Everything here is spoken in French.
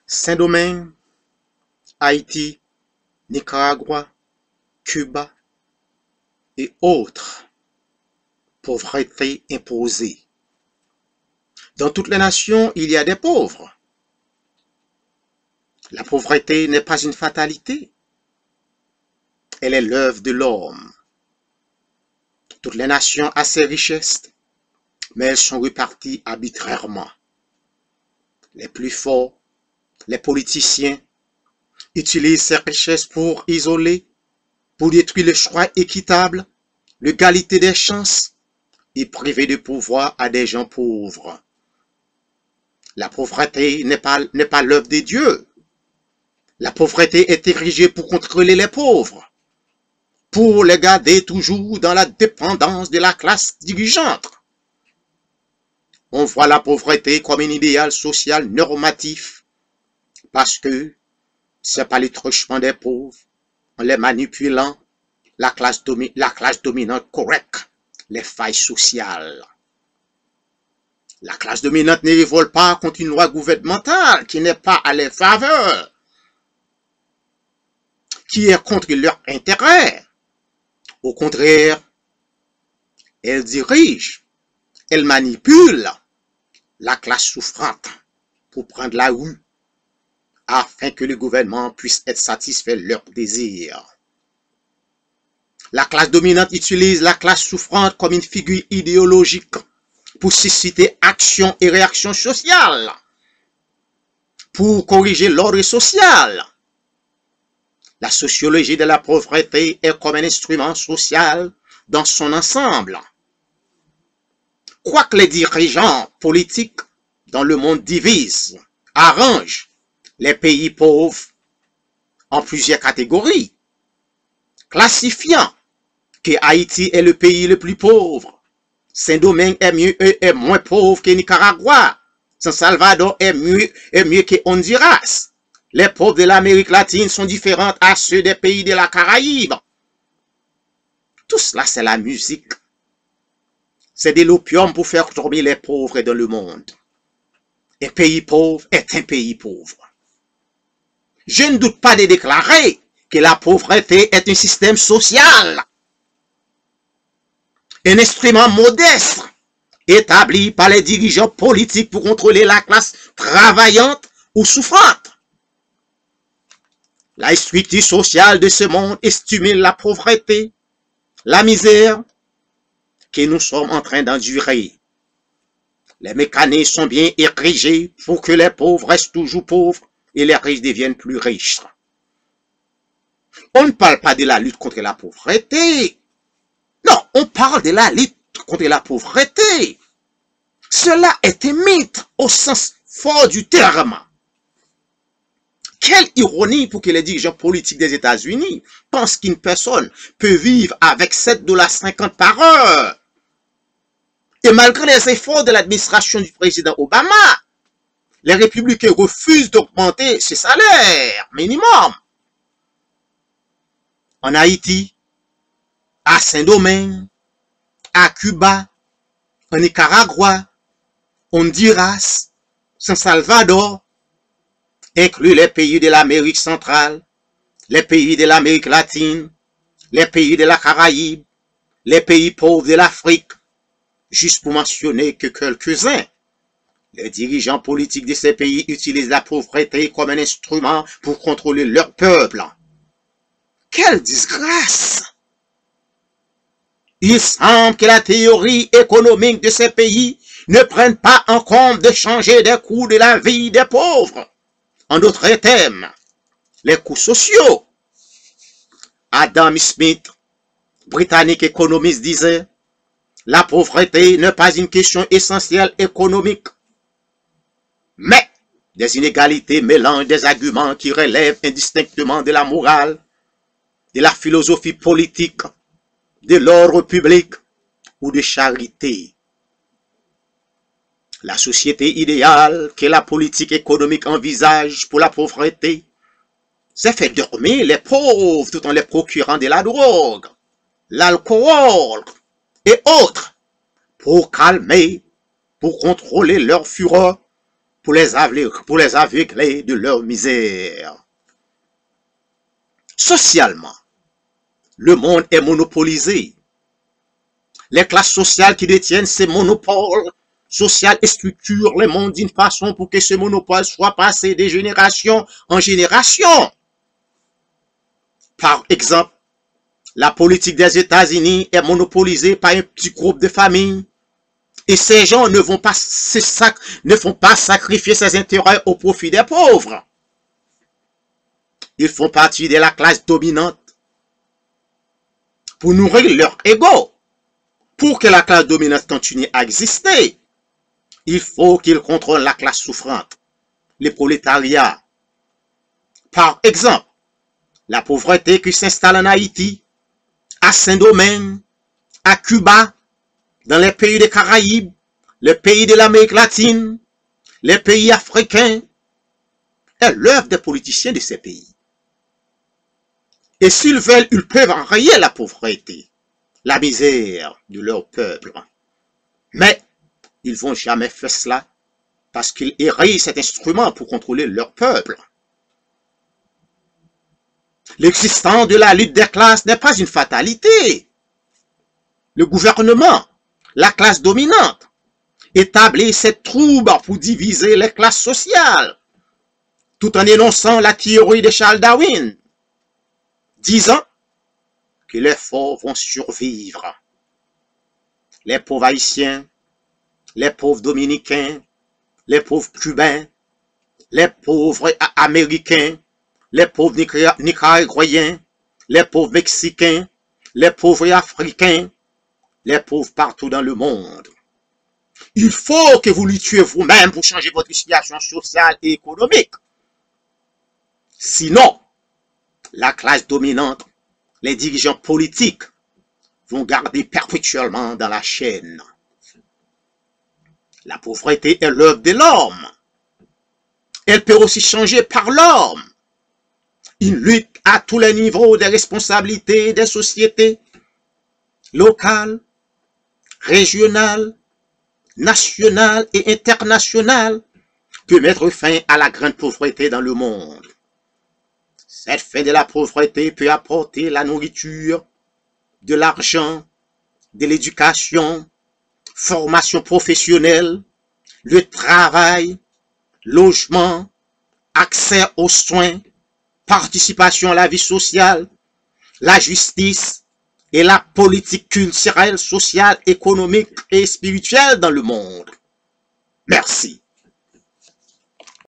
Saint-Domingue, Haïti, Nicaragua, Cuba et autres. Pauvreté imposée. Dans toutes les nations, il y a des pauvres. La pauvreté n'est pas une fatalité. Elle est l'œuvre de l'homme. Toutes les nations ont ces richesses, mais elles sont réparties arbitrairement. Les plus forts, les politiciens, utilisent ces richesses pour isoler, pour détruire le choix équitable, l'égalité des chances et priver de pouvoir à des gens pauvres. La pauvreté n'est pas l'œuvre de Dieu. La pauvreté est érigée pour contrôler les pauvres, pour les garder toujours dans la dépendance de la classe dirigeante. On voit la pauvreté comme un idéal social normatif, parce que c'est par le truchement des pauvres, en les manipulant, la classe dominante correcte les failles sociales. La classe dominante ne révolte pas contre une loi gouvernementale qui n'est pas à leur faveur, qui est contre leur intérêt. Au contraire, elle dirige, elle manipule la classe souffrante pour prendre la rue afin que le gouvernement puisse être satisfait de leurs désirs. La classe dominante utilise la classe souffrante comme une figure idéologique pour susciter action et réaction sociale, pour corriger l'ordre social. La sociologie de la pauvreté est comme un instrument social dans son ensemble. Quoique les dirigeants politiques dans le monde divisent, arrangent les pays pauvres en plusieurs catégories, classifiant que Haïti est le pays le plus pauvre, Saint-Domingue est moins pauvre que Nicaragua, San Salvador est mieux que Honduras. Les pauvres de l'Amérique latine sont différents à ceux des pays de la Caraïbe. Tout cela, c'est la musique. C'est de l'opium pour faire dormir les pauvres dans le monde. Un pays pauvre est un pays pauvre. Je ne doute pas de déclarer que la pauvreté est un système social, un instrument modeste établi par les dirigeants politiques pour contrôler la classe travaillante ou souffrante. La structure sociale de ce monde stimule la pauvreté, la misère que nous sommes en train d'endurer. Les mécanismes sont bien érigés pour que les pauvres restent toujours pauvres et les riches deviennent plus riches. On ne parle pas de la lutte contre la pauvreté. Non, on parle de la lutte contre la pauvreté. Cela est un mythe au sens fort du terme. Quelle ironie pour que les dirigeants politiques des États-Unis pensent qu'une personne peut vivre avec 7,50 $ par heure. Et malgré les efforts de l'administration du président Obama, les républicains refusent d'augmenter ce salaire minimum. En Haïti, à Saint-Domingue, à Cuba, en Nicaragua, Honduras, San Salvador, inclut les pays de l'Amérique centrale, les pays de l'Amérique latine, les pays de la Caraïbe, les pays pauvres de l'Afrique, juste pour mentionner que quelques-uns. Les dirigeants politiques de ces pays utilisent la pauvreté comme un instrument pour contrôler leur peuple. Quelle disgrâce! Il semble que la théorie économique de ces pays ne prenne pas en compte de changer les coûts de la vie des pauvres. En d'autres termes, les coûts sociaux. Adam Smith, britannique économiste, disait « La pauvreté n'est pas une question essentielle économique, mais des inégalités mélangent des arguments qui relèvent indistinctement de la morale, de la philosophie politique, de l'ordre public ou de charité. » La société idéale que la politique économique envisage pour la pauvreté, c'est faire dormir les pauvres tout en les procurant de la drogue, l'alcool et autres, pour calmer, pour contrôler leur fureur, pour les aveugler de leur misère. Socialement, le monde est monopolisé. Les classes sociales qui détiennent ces monopoles sociaux structurent le monde d'une façon pour que ce monopole soit passé de génération en génération. Par exemple, la politique des États-Unis est monopolisée par un petit groupe de familles et ces gens ne font pas sacrifier ses intérêts au profit des pauvres. Ils font partie de la classe dominante pour nourrir leur ego. Pour que la classe dominante continue à exister, il faut qu'ils contrôlent la classe souffrante, les prolétariats. Par exemple, la pauvreté qui s'installe en Haïti, à Saint-Domingue, à Cuba, dans les pays des Caraïbes, les pays de l'Amérique latine, les pays africains, est l'œuvre des politiciens de ces pays. Et s'ils veulent, ils peuvent enrayer la pauvreté, la misère de leur peuple. Mais ils ne vont jamais faire cela parce qu'ils érigent cet instrument pour contrôler leur peuple. L'existence de la lutte des classes n'est pas une fatalité. Le gouvernement, la classe dominante, établit cette trouble pour diviser les classes sociales, tout en énonçant la théorie de Charles Darwin, disant que les forts vont survivre. Les pauvres haïtiens, les pauvres dominicains, les pauvres cubains, les pauvres américains, les pauvres nicaraguayens, les pauvres mexicains, les pauvres africains, les pauvres partout dans le monde. Il faut que vous luttiez vous-même pour changer votre situation sociale et économique. Sinon, la classe dominante, les dirigeants politiques vont garder perpétuellement dans la chaîne. La pauvreté est l'œuvre de l'homme. Elle peut aussi changer par l'homme. Une lutte à tous les niveaux des responsabilités des sociétés locales, régionales, nationales et internationales peut mettre fin à la grande pauvreté dans le monde. Cette fin de la pauvreté peut apporter la nourriture, de l'argent, de l'éducation, formation professionnelle, le travail, logement, accès aux soins, participation à la vie sociale, la justice et la politique culturelle, sociale, économique et spirituelle dans le monde. Merci.